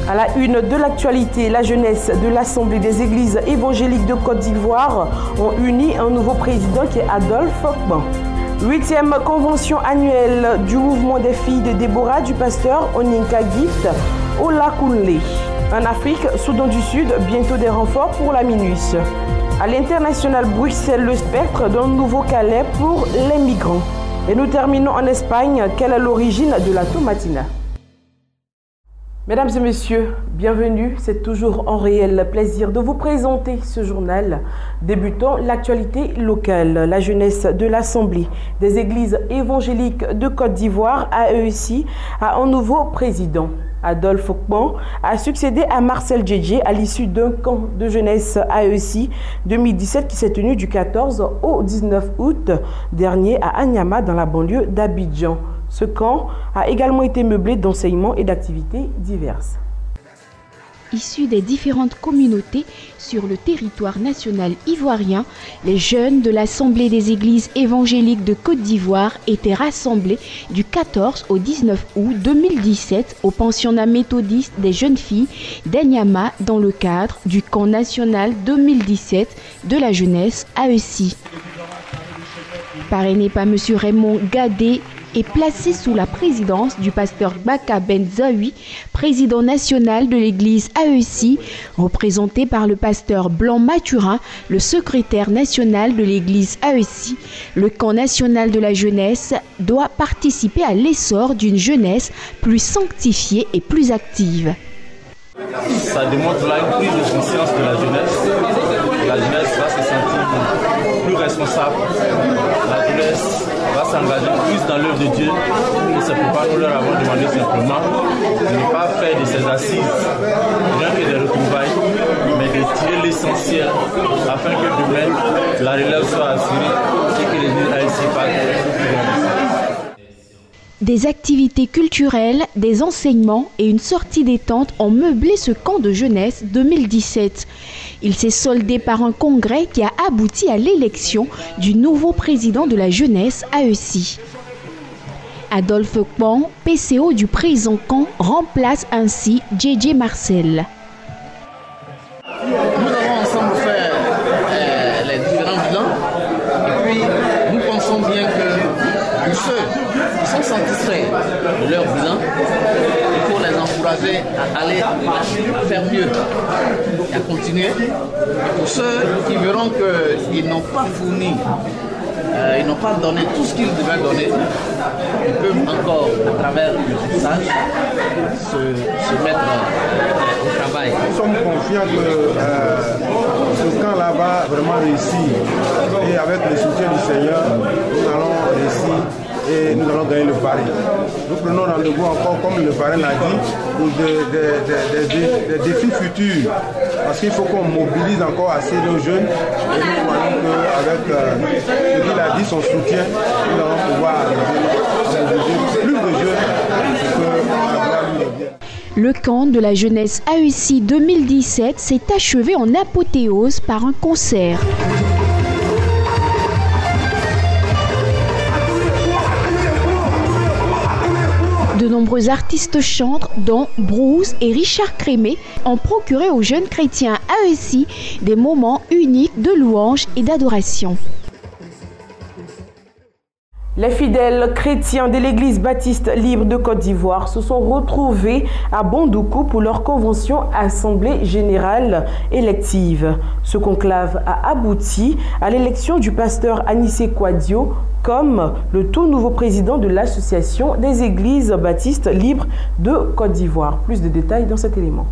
À la une de l'actualité, la jeunesse de l'Assemblée des Églises évangéliques de Côte d'Ivoire ont uni un nouveau président qui est Adolphe Fokban. 8e convention annuelle du mouvement des filles de Déborah du pasteur Oninka Gift au Lakounlé. En Afrique, Soudan du Sud, bientôt des renforts pour la MINUS. À l'international Bruxelles, le spectre d'un nouveau Calais pour les migrants. Et nous terminons en Espagne. Quelle est l'origine de la tomatina? Mesdames et messieurs, bienvenue. C'est toujours un réel plaisir de vous présenter ce journal. Débutons l'actualité locale. La jeunesse de l'Assemblée des Églises évangéliques de Côte d'Ivoire, AEC, a un nouveau président. Adolphe Fokban a succédé à Marcel Djedje à l'issue d'un camp de jeunesse AEC 2017 qui s'est tenu du 14 au 19 août dernier à Anyama dans la banlieue d'Abidjan. Ce camp a également été meublé d'enseignements et d'activités diverses. Issus des différentes communautés sur le territoire national ivoirien, les jeunes de l'Assemblée des Églises évangéliques de Côte d'Ivoire étaient rassemblés du 14 au 19 août 2017 au pensionnat méthodiste des jeunes filles d'Anyama dans le cadre du camp national 2017 de la jeunesse AEC. Parrainé par M. Raymond Gadé et placé sous la présidence du pasteur Baka Benzaoui, président national de l'église AEC, représenté par le pasteur Blanc Mathurin, le secrétaire national de l'église AEC, le camp national de la jeunesse doit participer à l'essor d'une jeunesse plus sanctifiée et plus active. Ça démontre là une prise de conscience de la jeunesse. La jeunesse va se sentir plus responsable. La jeunesse va s'engager plus dans l'œuvre de Dieu. Et c'est pourquoi nous leur avons demandé simplement de ne pas faire de ces assises rien que des retrouvailles, mais de tirer l'essentiel afin que demain la relève soit assurée et que les villes AEC partent. Des activités culturelles, des enseignements et une sortie détente ont meublé ce camp de jeunesse 2017. Il s'est soldé par un congrès qui a abouti à l'élection du nouveau président de la jeunesse AEC. Adolphe Fokban, PCO du présent camp, remplace ainsi Djedje Marcel. Nous avons ensemble fait les différents bilans et puis nous pensons bien que pour ceux qui sont satisfaits de leur bilan, il faut les encourager à aller faire mieux et à continuer. Et pour ceux qui verront qu'ils n'ont pas fourni, ils n'ont pas donné tout ce qu'ils devaient donner, ils peuvent encore, à travers le message, se mettre au travail. Nous sommes confiants que ce camp-là va vraiment réussir. Et avec le soutien du Seigneur, nous allons réussir et nous allons gagner le pari. Nous prenons rendez-vous encore, comme le parrain l'a dit, pour des défis futurs. Parce qu'il faut qu'on mobilise encore assez de jeunes. Et nous croyons qu'avec ce qu'il a dit, son soutien, nous allons pouvoir mobiliser plus de jeunes pour que la gloire lui revienne. Le camp de la jeunesse AEC 2017 s'est achevé en apothéose par un concert. De nombreux artistes chantres, dont Bruce et Richard Crémé, ont procuré aux jeunes chrétiens AEC des moments uniques de louange et d'adoration. Les fidèles chrétiens de l'église baptiste libre de Côte d'Ivoire se sont retrouvés à Bondoukou pour leur convention assemblée générale élective. Ce conclave a abouti à l'élection du pasteur Anissé Kouadio comme le tout nouveau président de l'association des églises baptistes libres de Côte d'Ivoire. Plus de détails dans cet élément.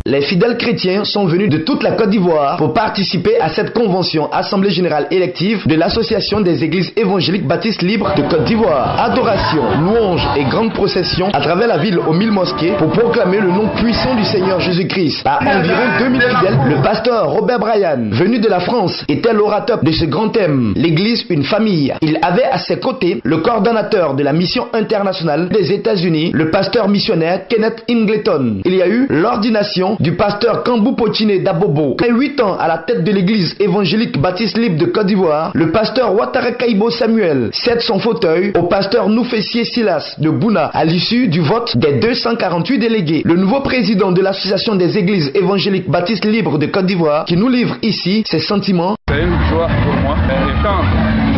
Les fidèles chrétiens sont venus de toute la Côte d'Ivoire pour participer à cette convention assemblée générale élective de l'association des églises évangéliques baptistes libres de Côte d'Ivoire. Adoration, louange et grande procession à travers la ville aux 1000 mosquées pour proclamer le nom puissant du Seigneur Jésus-Christ. À environ 2000 fidèles, le pasteur Robert Bryan, venu de la France, était l'orateur de ce grand thème, l'église une famille. Il avait à ses côtés le coordonnateur de la mission internationale des États-Unis, le pasteur missionnaire Kenneth Ingleton. Il y a eu l'ordination nomination du pasteur Kambou Pochine Dabobo. Après 8 ans à la tête de l'église évangélique baptiste libre de Côte d'Ivoire, le pasteur Ouattara Kaibo Samuel cède son fauteuil au pasteur Noufessier Silas de Bouna à l'issue du vote des 248 délégués. Le nouveau président de l'association des églises évangéliques baptistes libres de Côte d'Ivoire qui nous livre ici ses sentiments. C'est une joie pour moi et quand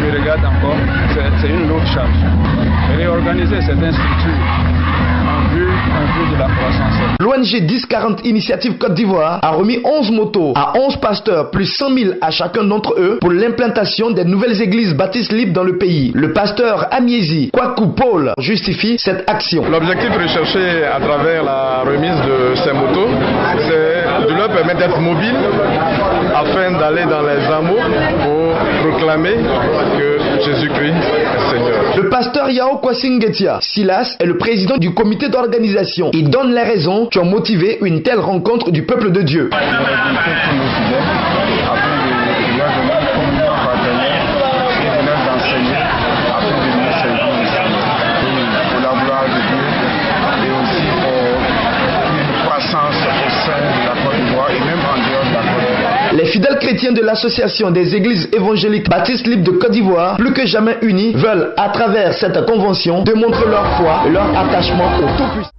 je regarde encore, c'est une lourde charge. Réorganiser certaines structures en vue de la croissance. L'ONG 1040 Initiative Côte d'Ivoire a remis 11 motos à 11 pasteurs plus 100 000 à chacun d'entre eux pour l'implantation des nouvelles églises baptistes libres dans le pays. Le pasteur Amiezi Kwaku Paul justifie cette action. L'objectif recherché à travers la remise de ces motos, c'est de leur permettre d'être mobiles afin d'aller dans les hameaux pour proclamer que Jésus-Christ est Seigneur. Le pasteur Yao Kwasingetia Silas est le président du comité d'organisation. Il donne les raisons qui ont motivé une telle rencontre du peuple de Dieu. Les fidèles chrétiens de l'association des églises évangéliques baptistes libres de Côte d'Ivoire, plus que jamais unis, veulent, à travers cette convention, démontrer leur foi et leur attachement au Tout-Puissant.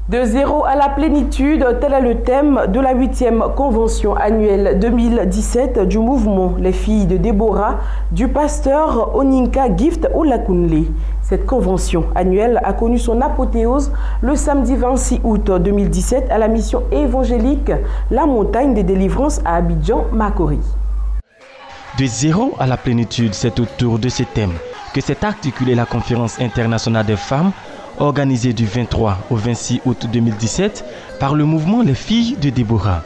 De zéro à la plénitude, tel est le thème de la 8e convention annuelle 2017 du mouvement Les Filles de Déborah du pasteur Oninka Gift Olakunle. Cette convention annuelle a connu son apothéose le samedi 26 août 2017 à la mission évangélique La Montagne des Délivrances à Abidjan, Makori. De zéro à la plénitude, c'est autour de ce thème que s'est articulée la conférence internationale des femmes organisée du 23 au 26 août 2017 par le mouvement Les Filles de Déborah.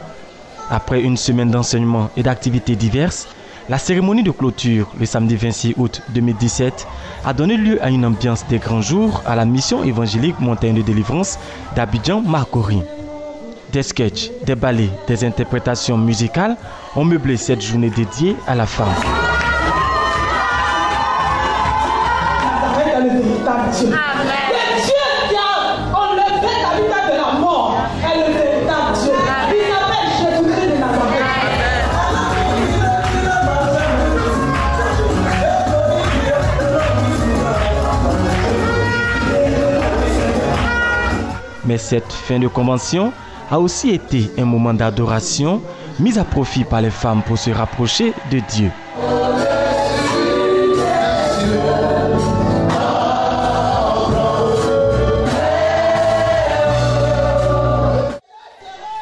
Après une semaine d'enseignement et d'activités diverses, la cérémonie de clôture le samedi 26 août 2017 a donné lieu à une ambiance des grands jours à la mission évangélique Montagne de Délivrance d'Abidjan-Makori. Des sketchs, des ballets, des interprétations musicales ont meublé cette journée dédiée à la femme. Mais cette fin de convention a aussi été un moment d'adoration mis à profit par les femmes pour se rapprocher de Dieu.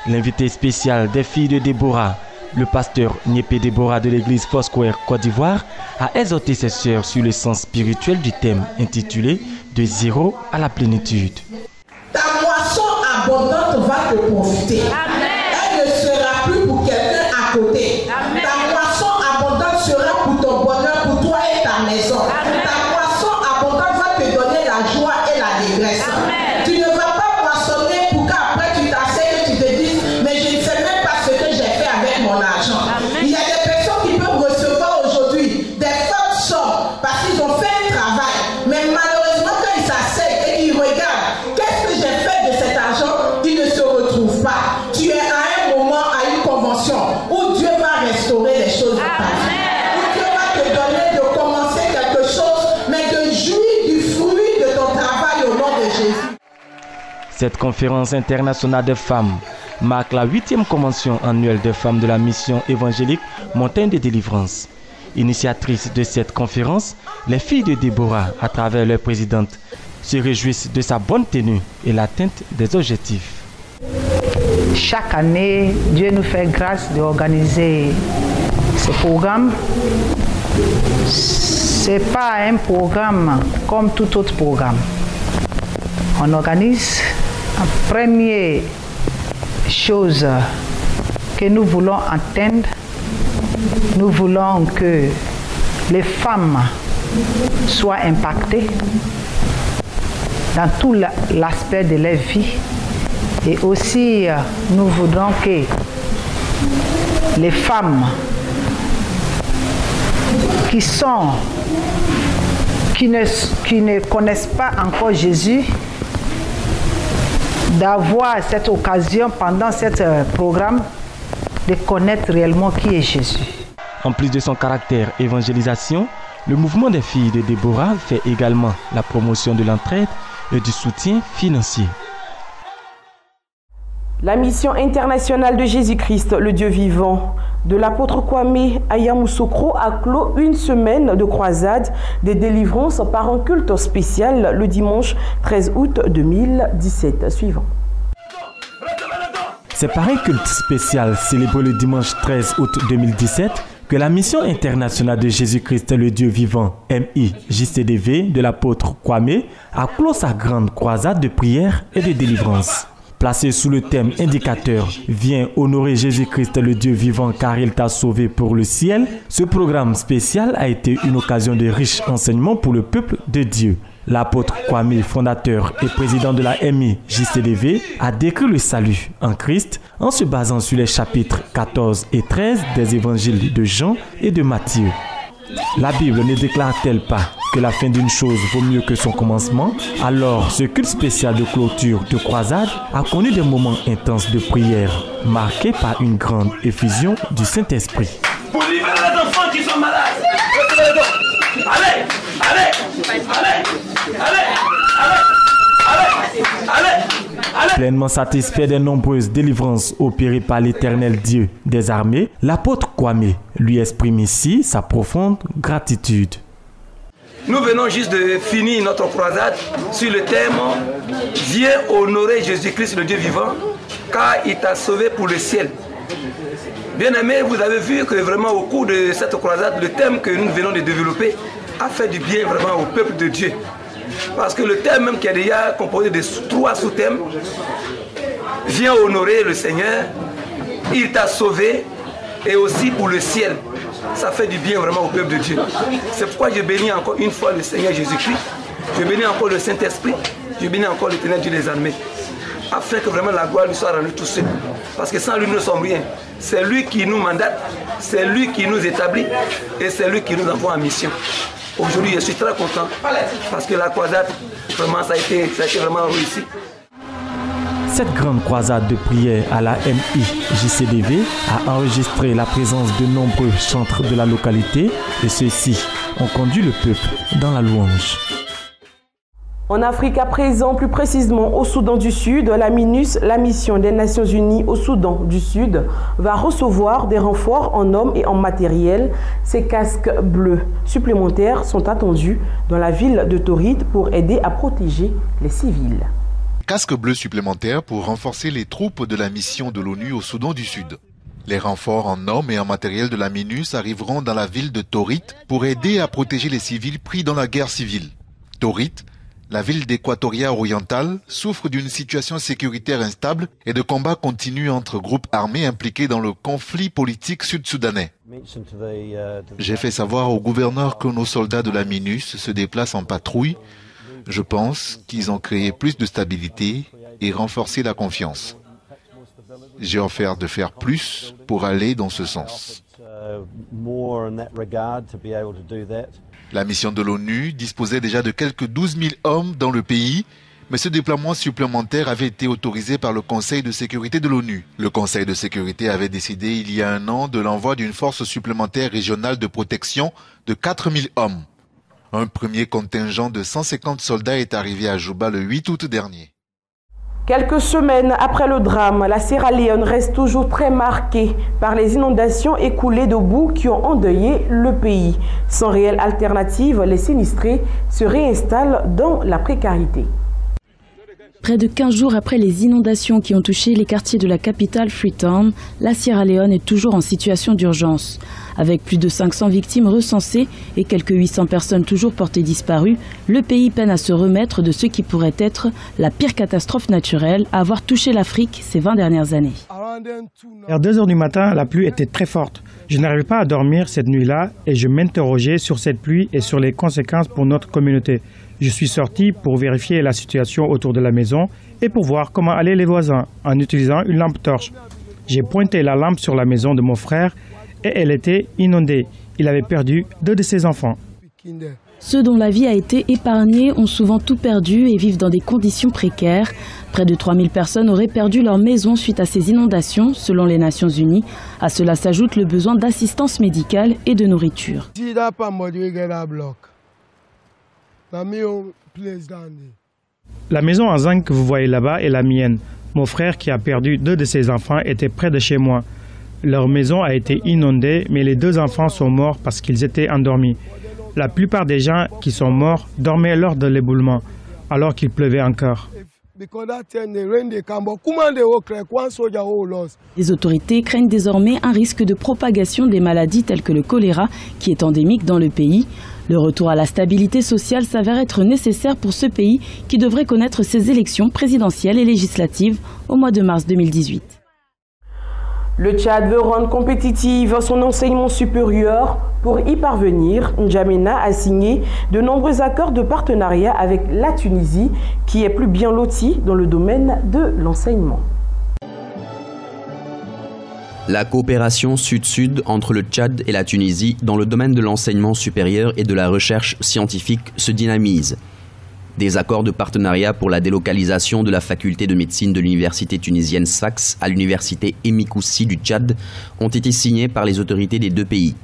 L'invité spécial des Filles de Déborah, le pasteur Niépé Déborah de l'église Foursquare Côte d'Ivoire, a exhorté ses sœurs sur le sens spirituel du thème intitulé « De zéro à la plénitude ». Ta moisson abondante va te profiter. Amen. Elle ne sera plus pour quelqu'un à côté. Amen. Ta moisson abondante sera pour ton bonheur, pour toi et ta maison. Amen. Ta moisson abondante va te donner la joie et la dégresse. Amen. Tu ne vas pas moissonner pour qu'après tu t'asseyes et tu te dises mais je ne sais même pas ce que j'ai fait avec mon argent. Amen. Il y a des personnes qui peuvent recevoir aujourd'hui des fortes sommes parce qu'ils ont fait un travail. Mais malheureusement quand ils s'asseyent et qu'ils regardent qu'est-ce que j'ai fait de cet argent, ils ne se retrouvent pas. Tu es à un moment, à une convention où Dieu va restaurer les choses de ta vie. Où Dieu va te donner de commencer quelque chose, mais de jouir du fruit de ton travail au nom de Jésus. Cette conférence internationale des femmes marque la 8e convention annuelle des femmes de la mission évangélique Montagne de Délivrance. Initiatrice de cette conférence, les Filles de Déborah, à travers leur présidente, se réjouissent de sa bonne tenue et l'atteinte des objectifs. Chaque année, Dieu nous fait grâce d'organiser ce programme. Ce n'est pas un programme comme tout autre programme. On organise une première chose que nous voulons atteindre. Nous voulons que les femmes soient impactées dans tout l'aspect de leur vie. Et aussi, nous voudrons que les femmes qui ne connaissent pas encore Jésus d'avoir cette occasion pendant ce programme de connaître réellement qui est Jésus. En plus de son caractère évangélisation, le mouvement des filles de Déborah fait également la promotion de l'entraide et du soutien financier. La mission internationale de Jésus-Christ, le Dieu vivant, de l'apôtre Kwame à Yamoussoukro a clos une semaine de croisade des délivrances par un culte spécial le dimanche 13 août 2017. Suivant. C'est par un culte spécial célébré le dimanche 13 août 2017 que la mission internationale de Jésus-Christ, le Dieu vivant, MIJCDV, de l'apôtre Kwame, a clos sa grande croisade de prière et de délivrance. Placé sous le thème indicateur « Viens honorer Jésus-Christ, le Dieu vivant, car il t'a sauvé pour le ciel », ce programme spécial a été une occasion de riches enseignements pour le peuple de Dieu. L'apôtre Kwame, fondateur et président de la MIJCDV, a décrit le salut en Christ en se basant sur les chapitres 14 et 13 des évangiles de Jean et de Matthieu. La Bible ne déclare-t-elle pas que la fin d'une chose vaut mieux que son commencement? Alors, ce culte spécial de clôture de croisade a connu des moments intenses de prière, marqués par une grande effusion du Saint-Esprit. Pour libérer les enfants qui sont malades, allez, allez, allez, allez, allez, allez, allez. Pleinement satisfait des nombreuses délivrances opérées par l'Éternel Dieu des armées, l'apôtre Kwame lui exprime ici sa profonde gratitude. Nous venons juste de finir notre croisade sur le thème « Viens honorer Jésus-Christ, le Dieu vivant, car il t'a sauvé pour le ciel ». Bien-aimés, vous avez vu que vraiment au cours de cette croisade, le thème que nous venons de développer a fait du bien vraiment au peuple de Dieu. Parce que le thème même qui est déjà composé de 3 sous-thèmes, viens honorer le Seigneur, il t'a sauvé et aussi pour le ciel. Ça fait du bien vraiment au peuple de Dieu. C'est pourquoi je bénis encore une fois le Seigneur Jésus-Christ, je bénis encore le Saint-Esprit, je bénis encore l'Éternel Dieu des armées, afin que vraiment la gloire lui soit rendue tout seul. Parce que sans lui nous ne sommes rien. C'est lui qui nous mandate, c'est lui qui nous établit et c'est lui qui nous envoie en mission. Aujourd'hui, je suis très content parce que la croisade, vraiment, ça a été vraiment réussi. Cette grande croisade de prière à la MIJCDV a enregistré la présence de nombreux chantres de la localité et ceux-ci ont conduit le peuple dans la louange. En Afrique à présent, plus précisément au Soudan du Sud, la MINUS, la mission des Nations Unies au Soudan du Sud, va recevoir des renforts en hommes et en matériel. Ces casques bleus supplémentaires sont attendus dans la ville de Torit pour aider à protéger les civils. Casques bleus supplémentaires pour renforcer les troupes de la mission de l'ONU au Soudan du Sud. Les renforts en hommes et en matériel de la MINUS arriveront dans la ville de Torit pour aider à protéger les civils pris dans la guerre civile. Torit, la ville d'Équatoria orientale, souffre d'une situation sécuritaire instable et de combats continus entre groupes armés impliqués dans le conflit politique sud-soudanais. J'ai fait savoir au gouverneur que nos soldats de la MINUS se déplacent en patrouille. Je pense qu'ils ont créé plus de stabilité et renforcé la confiance. J'ai offert de faire plus pour aller dans ce sens. La mission de l'ONU disposait déjà de quelques 12 000 hommes dans le pays, mais ce déploiement supplémentaire avait été autorisé par le Conseil de sécurité de l'ONU. Le Conseil de sécurité avait décidé il y a 1 an de l'envoi d'une force supplémentaire régionale de protection de 4 000 hommes. Un premier contingent de 150 soldats est arrivé à Juba le 8 août dernier. Quelques semaines après le drame, la Sierra Leone reste toujours très marquée par les inondations écoulées de boue qui ont endeuillé le pays. Sans réelle alternative, les sinistrés se réinstallent dans la précarité. Près de 15 jours après les inondations qui ont touché les quartiers de la capitale Freetown, la Sierra Leone est toujours en situation d'urgence. Avec plus de 500 victimes recensées et quelques 800 personnes toujours portées disparues, le pays peine à se remettre de ce qui pourrait être la pire catastrophe naturelle à avoir touché l'Afrique ces 20 dernières années. Vers 2 heures du matin, la pluie était très forte. Je n'arrivais pas à dormir cette nuit-là et je m'interrogeais sur cette pluie et sur les conséquences pour notre communauté. Je suis sorti pour vérifier la situation autour de la maison et pour voir comment allaient les voisins en utilisant une lampe torche. J'ai pointé la lampe sur la maison de mon frère et elle était inondée. Il avait perdu 2 de ses enfants. Ceux dont la vie a été épargnée ont souvent tout perdu et vivent dans des conditions précaires. Près de 3000 personnes auraient perdu leur maison suite à ces inondations, selon les Nations Unies. À cela s'ajoute le besoin d'assistance médicale et de nourriture. La maison en zinc que vous voyez là-bas est la mienne. Mon frère, qui a perdu 2 de ses enfants, était près de chez moi. Leur maison a été inondée, mais les 2 enfants sont morts parce qu'ils étaient endormis. La plupart des gens qui sont morts dormaient lors de l'éboulement, alors qu'il pleuvait encore. Les autorités craignent désormais un risque de propagation des maladies telles que le choléra, qui est endémique dans le pays. Le retour à la stabilité sociale s'avère être nécessaire pour ce pays qui devrait connaître ses élections présidentielles et législatives au mois de mars 2018. Le Tchad veut rendre compétitive son enseignement supérieur. Pour y parvenir, N'Djamena a signé de nombreux accords de partenariat avec la Tunisie, qui est plus bien lotie dans le domaine de l'enseignement. La coopération sud-sud entre le Tchad et la Tunisie dans le domaine de l'enseignement supérieur et de la recherche scientifique se dynamise. Des accords de partenariat pour la délocalisation de la faculté de médecine de l'université tunisienne Sfax à l'université Emikoussi du Tchad ont été signés par les autorités des 2 pays.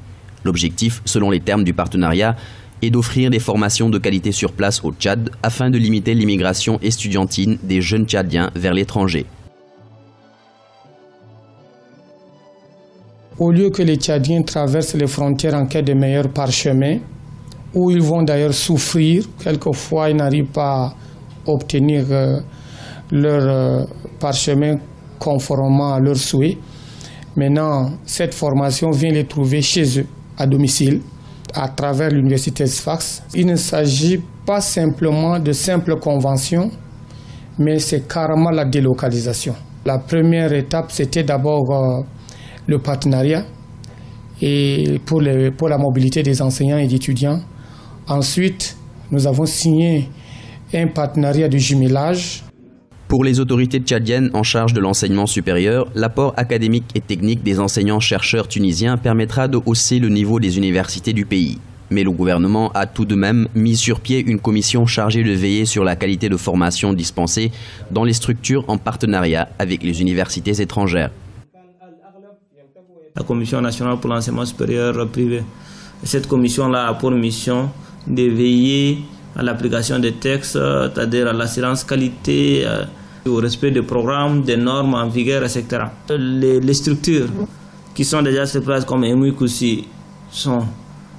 L'objectif, selon les termes du partenariat, est d'offrir des formations de qualité sur place au Tchad afin de limiter l'immigration estudiantine des jeunes Tchadiens vers l'étranger. Au lieu que les Tchadiens traversent les frontières en quête de meilleurs parchemins, où ils vont d'ailleurs souffrir, quelquefois ils n'arrivent pas à obtenir leur parchemin conformément à leurs souhaits. Maintenant, cette formation vient les trouver chez eux, à domicile, à travers l'université Sfax. Il ne s'agit pas simplement de simples conventions, mais c'est carrément la délocalisation. La première étape, c'était d'abord le partenariat et pour la mobilité des enseignants et d'étudiants. Ensuite, nous avons signé un partenariat de jumelage. Pour les autorités tchadiennes en charge de l'enseignement supérieur, l'apport académique et technique des enseignants-chercheurs tunisiens permettra de hausser le niveau des universités du pays. Mais le gouvernement a tout de même mis sur pied une commission chargée de veiller sur la qualité de formation dispensée dans les structures en partenariat avec les universités étrangères. La Commission nationale pour l'enseignement supérieur privé. Cette commission-là a pour mission de veiller à l'application des textes, c'est-à-dire à l'assurance qualité, au respect des programmes, des normes en vigueur, etc. Les structures qui sont déjà sur place comme Emikoussi sont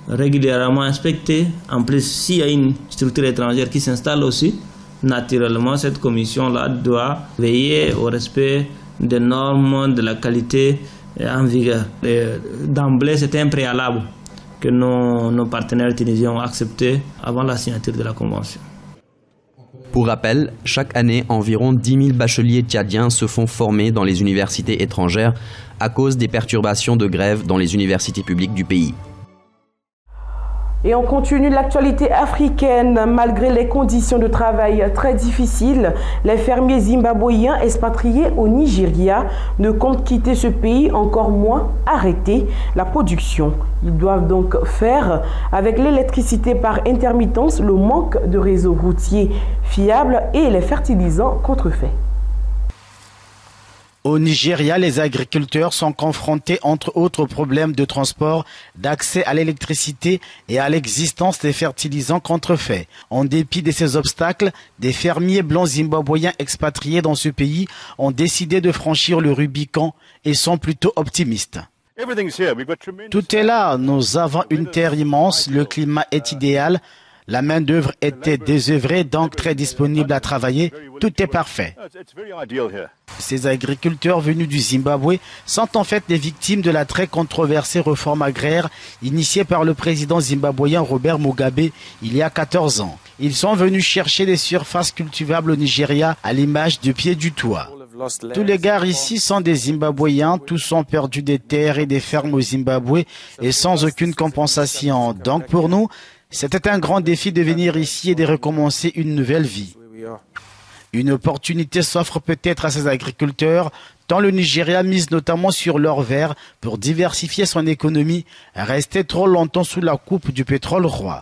régulièrement inspectées. En plus, s'il y a une structure étrangère qui s'installe aussi, naturellement, cette commission-là doit veiller au respect des normes de la qualité en vigueur. D'emblée, c'était un préalable que nos partenaires tunisiens ont accepté avant la signature de la convention. Pour rappel, chaque année, environ 10 000 bacheliers tchadiens se font former dans les universités étrangères à cause des perturbations de grève dans les universités publiques du pays. Et on continue l'actualité africaine. Malgré les conditions de travail très difficiles, les fermiers zimbabwéens expatriés au Nigeria ne comptent quitter ce pays, encore moins arrêter la production. Ils doivent donc faire avec l'électricité par intermittence, le manque de réseaux routiers fiables et les fertilisants contrefaits. Au Nigeria, les agriculteurs sont confrontés, entre autres problèmes de transport, d'accès à l'électricité et à l'existence des fertilisants contrefaits. En dépit de ces obstacles, des fermiers blancs zimbabwéens expatriés dans ce pays ont décidé de franchir le Rubicon et sont plutôt optimistes. Tout est là, nous avons une terre immense, le climat est idéal. La main-d'œuvre était désœuvrée, donc très disponible à travailler. Tout est parfait. Ces agriculteurs venus du Zimbabwe sont en fait des victimes de la très controversée réforme agraire initiée par le président zimbabwéen Robert Mugabe il y a 14 ans. Ils sont venus chercher des surfaces cultivables au Nigeria à l'image du pied du toit. Tous les gars ici sont des Zimbabwéens, tous ont perdu des terres et des fermes au Zimbabwe et sans aucune compensation. Donc pour nous, c'était un grand défi de venir ici et de recommencer une nouvelle vie. Une opportunité s'offre peut-être à ces agriculteurs, tant le Nigeria mise notamment sur l'or vert pour diversifier son économie, resté trop longtemps sous la coupe du pétrole roi.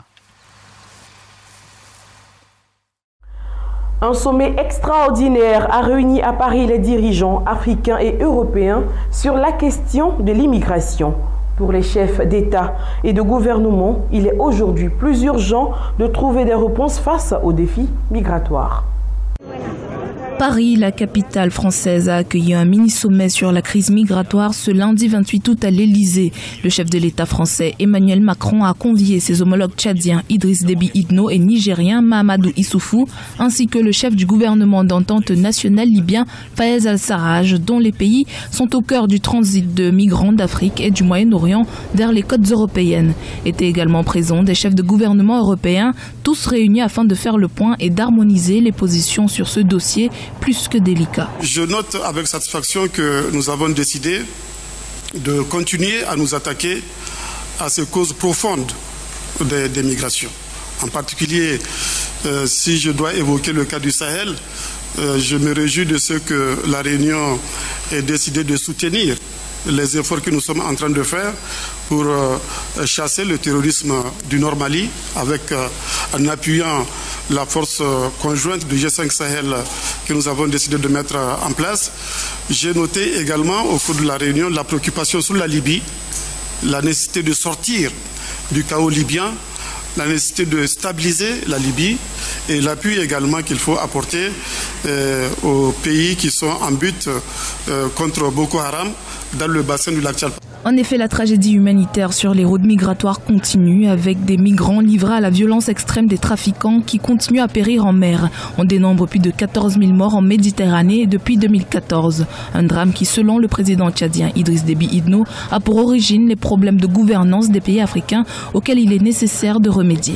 Un sommet extraordinaire a réuni à Paris les dirigeants africains et européens sur la question de l'immigration. Pour les chefs d'État et de gouvernement, il est aujourd'hui plus urgent de trouver des réponses face aux défis migratoires. Paris, la capitale française, a accueilli un mini-sommet sur la crise migratoire ce lundi 28 août à l'Elysée. Le chef de l'État français, Emmanuel Macron, a convié ses homologues tchadiens Idriss Déby Itno et nigérien Mahamadou Issoufou, ainsi que le chef du gouvernement d'entente nationale libyen Fayez al-Sarraj, dont les pays sont au cœur du transit de migrants d'Afrique et du Moyen-Orient vers les côtes européennes. Étaient également présents des chefs de gouvernement européens, tous réunis afin de faire le point et d'harmoniser les positions sur ce dossier plus que délicat. Je note avec satisfaction que nous avons décidé de continuer à nous attaquer à ces causes profondes des migrations. En particulier, si je dois évoquer le cas du Sahel, je me réjouis de ce que la Réunion ait décidé de soutenir les efforts que nous sommes en train de faire pour chasser le terrorisme du Nord Mali en appuyant la force conjointe du G5 Sahel que nous avons décidé de mettre en place. J'ai noté également au cours de la réunion la préoccupation sur la Libye, la nécessité de sortir du chaos libyen, la nécessité de stabiliser la Libye et l'appui également qu'il faut apporter aux pays qui sont en lutte contre Boko Haram dans le bassin du lac Tchad. En effet, la tragédie humanitaire sur les routes migratoires continue avec des migrants livrés à la violence extrême des trafiquants qui continuent à périr en mer. On dénombre plus de 14 000 morts en Méditerranée depuis 2014. Un drame qui, selon le président tchadien Idriss Déby Itno, a pour origine les problèmes de gouvernance des pays africains auxquels il est nécessaire de remédier.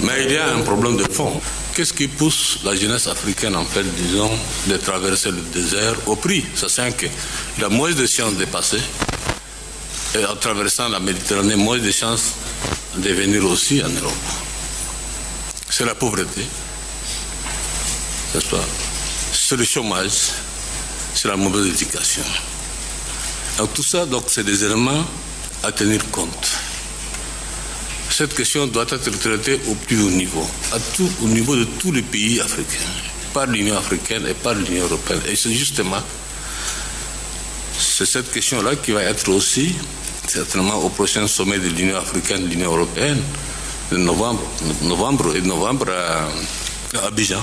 Mais il y a un problème de fond. Qu'est-ce qui pousse la jeunesse africaine, en fait, disons, de traverser le désert au prix, sachant qu'il a moins de chances de passer, et en traversant la Méditerranée, moins de chances de venir aussi en Europe. C'est la pauvreté, c'est le chômage, c'est la mauvaise éducation. Donc tout ça, c'est des éléments à tenir compte. Cette question doit être traitée au plus haut niveau, au niveau de tous les pays africains, par l'Union africaine et par l'Union européenne. Et c'est justement cette question-là qui va être aussi, certainement au prochain sommet de l'Union africaine, de l'Union européenne, de novembre à Abidjan.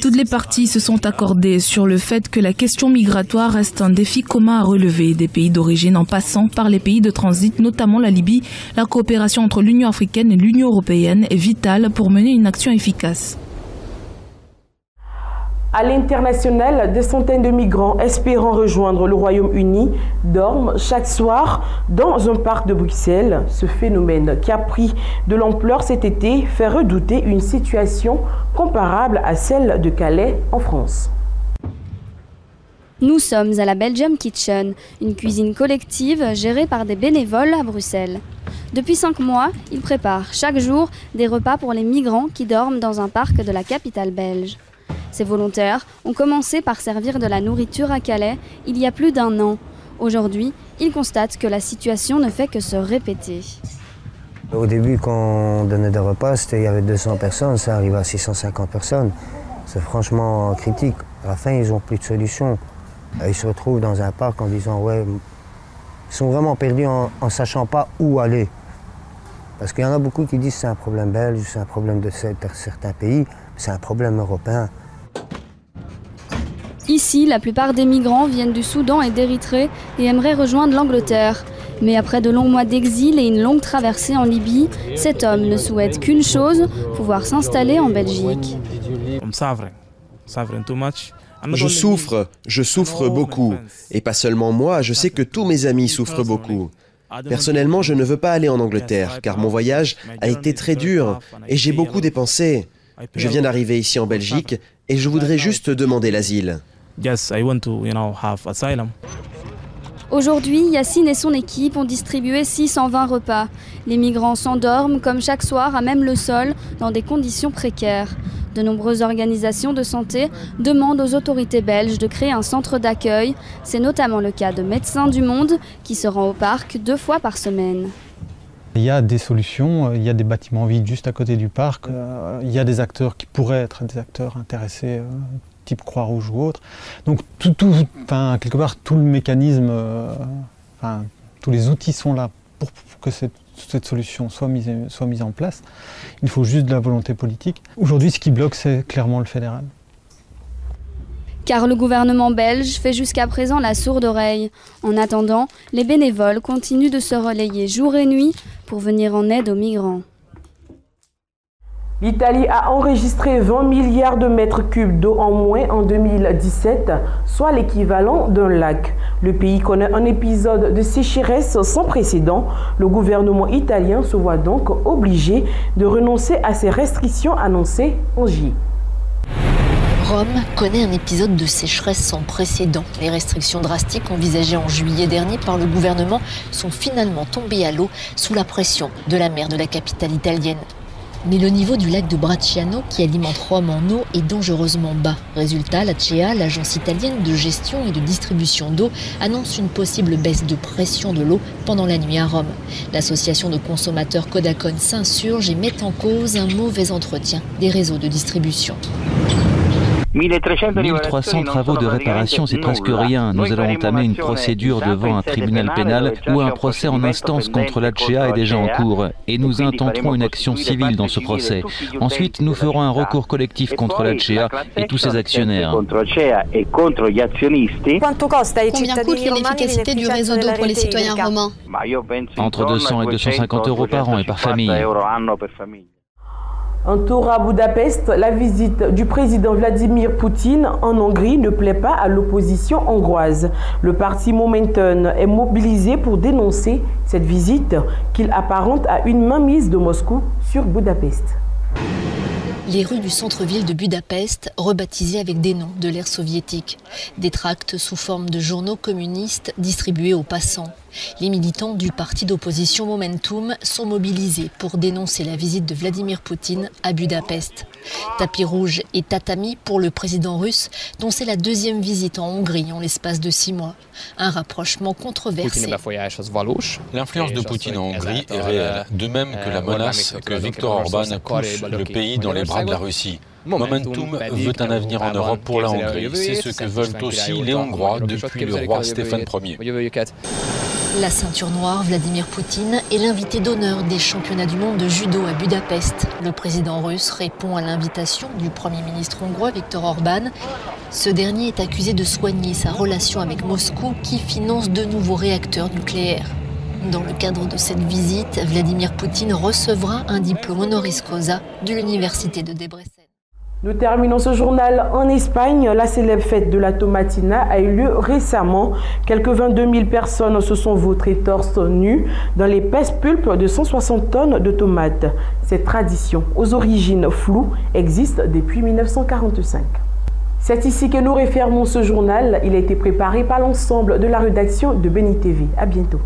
Toutes les parties se sont accordées sur le fait que la question migratoire reste un défi commun à relever. Des pays d'origine en passant par les pays de transit, notamment la Libye, la coopération entre l'Union africaine et l'Union européenne est vitale pour mener une action efficace. À l'international, des centaines de migrants espérant rejoindre le Royaume-Uni dorment chaque soir dans un parc de Bruxelles. Ce phénomène qui a pris de l'ampleur cet été fait redouter une situation comparable à celle de Calais en France. Nous sommes à la Belgium Kitchen, une cuisine collective gérée par des bénévoles à Bruxelles. Depuis 5 mois, ils préparent chaque jour des repas pour les migrants qui dorment dans un parc de la capitale belge. Ces volontaires ont commencé par servir de la nourriture à Calais il y a plus d'1 an. Aujourd'hui, ils constatent que la situation ne fait que se répéter. Au début, quand on donnait des repas, il y avait 200 personnes, ça arrive à 650 personnes. C'est franchement critique. À la fin, ils n'ont plus de solution. Ils se retrouvent dans un parc en disant ouais, ils sont vraiment perdus en ne sachant pas où aller. Parce qu'il y en a beaucoup qui disent que c'est un problème belge, c'est un problème de certains pays, c'est un problème européen. Ici, la plupart des migrants viennent du Soudan et d'Érythrée et aimeraient rejoindre l'Angleterre. Mais après de longs mois d'exil et une longue traversée en Libye, cet homme ne souhaite qu'une chose, pouvoir s'installer en Belgique. Je souffre beaucoup. Et pas seulement moi, je sais que tous mes amis souffrent beaucoup. Personnellement, je ne veux pas aller en Angleterre, car mon voyage a été très dur et j'ai beaucoup dépensé. Je viens d'arriver ici en Belgique et je voudrais juste demander l'asile. Aujourd'hui, Yacine et son équipe ont distribué 620 repas. Les migrants s'endorment comme chaque soir à même le sol dans des conditions précaires. De nombreuses organisations de santé demandent aux autorités belges de créer un centre d'accueil. C'est notamment le cas de Médecins du Monde qui se rend au parc 2 fois par semaine. Il y a des solutions, il y a des bâtiments vides juste à côté du parc, il y a des acteurs qui pourraient être des acteurs intéressés, type Croix-Rouge ou autre. Donc quelque part, tout le mécanisme, tous les outils sont là pour que cette solution soit mise en place. Il faut juste de la volonté politique. Aujourd'hui, ce qui bloque, c'est clairement le fédéral. Car le gouvernement belge fait jusqu'à présent la sourde oreille. En attendant, les bénévoles continuent de se relayer jour et nuit pour venir en aide aux migrants. L'Italie a enregistré 20 milliards de mètres cubes d'eau en moins en 2017, soit l'équivalent d'un lac. Le pays connaît un épisode de sécheresse sans précédent. Le gouvernement italien se voit donc obligé de renoncer à ses restrictions annoncées en juillet. Rome connaît un épisode de sécheresse sans précédent. Les restrictions drastiques envisagées en juillet dernier par le gouvernement sont finalement tombées à l'eau sous la pression de la mer de la capitale italienne. Mais le niveau du lac de Bracciano, qui alimente Rome en eau, est dangereusement bas. Résultat, l'ACEA, l'agence italienne de gestion et de distribution d'eau, annonce une possible baisse de pression de l'eau pendant la nuit à Rome. L'association de consommateurs Codacon s'insurge et met en cause un mauvais entretien des réseaux de distribution. 1300 travaux de réparation, c'est presque rien. Nous allons entamer une procédure devant un tribunal pénal où un procès en instance contre l'ACEA est déjà en cours. Et nous intenterons une action civile dans ce procès. Ensuite, nous ferons un recours collectif contre l'ACEA et tous ses actionnaires. Combien coûte l'inefficacité du réseau d'eau pour les citoyens romains? Entre 200 et 250 € par an et par famille. Un tour à Budapest, la visite du président Vladimir Poutine en Hongrie ne plaît pas à l'opposition hongroise. Le parti Momentum est mobilisé pour dénoncer cette visite qu'il apparente à une mainmise de Moscou sur Budapest. Les rues du centre-ville de Budapest, rebaptisées avec des noms de l'ère soviétique. Des tracts sous forme de journaux communistes distribués aux passants. Les militants du parti d'opposition Momentum sont mobilisés pour dénoncer la visite de Vladimir Poutine à Budapest. Tapis rouge et tatami pour le président russe, dont c'est la deuxième visite en Hongrie en l'espace de 6 mois. Un rapprochement controversé. L'influence de Poutine en Hongrie est réelle, de même que la menace que Viktor Orban pousse le pays dans les bras de la Russie. Momentum veut un avenir en Europe pour la Hongrie. C'est ce que veulent aussi les Hongrois depuis le roi Stéphane Ier. La ceinture noire, Vladimir Poutine, est l'invité d'honneur des championnats du monde de judo à Budapest. Le président russe répond à l'invitation du Premier ministre hongrois Viktor Orban. Ce dernier est accusé de soigner sa relation avec Moscou qui finance de nouveaux réacteurs nucléaires. Dans le cadre de cette visite, Vladimir Poutine recevra un diplôme honoris causa de l'université de Debrecen. Nous terminons ce journal en Espagne. La célèbre fête de la tomatina a eu lieu récemment. Quelques 22 000 personnes se sont vautrées torse nu dans l'épaisse pulpe de 160 tonnes de tomates. Cette tradition, aux origines floues, existe depuis 1945. C'est ici que nous refermons ce journal. Il a été préparé par l'ensemble de la rédaction de Béni TV. À bientôt.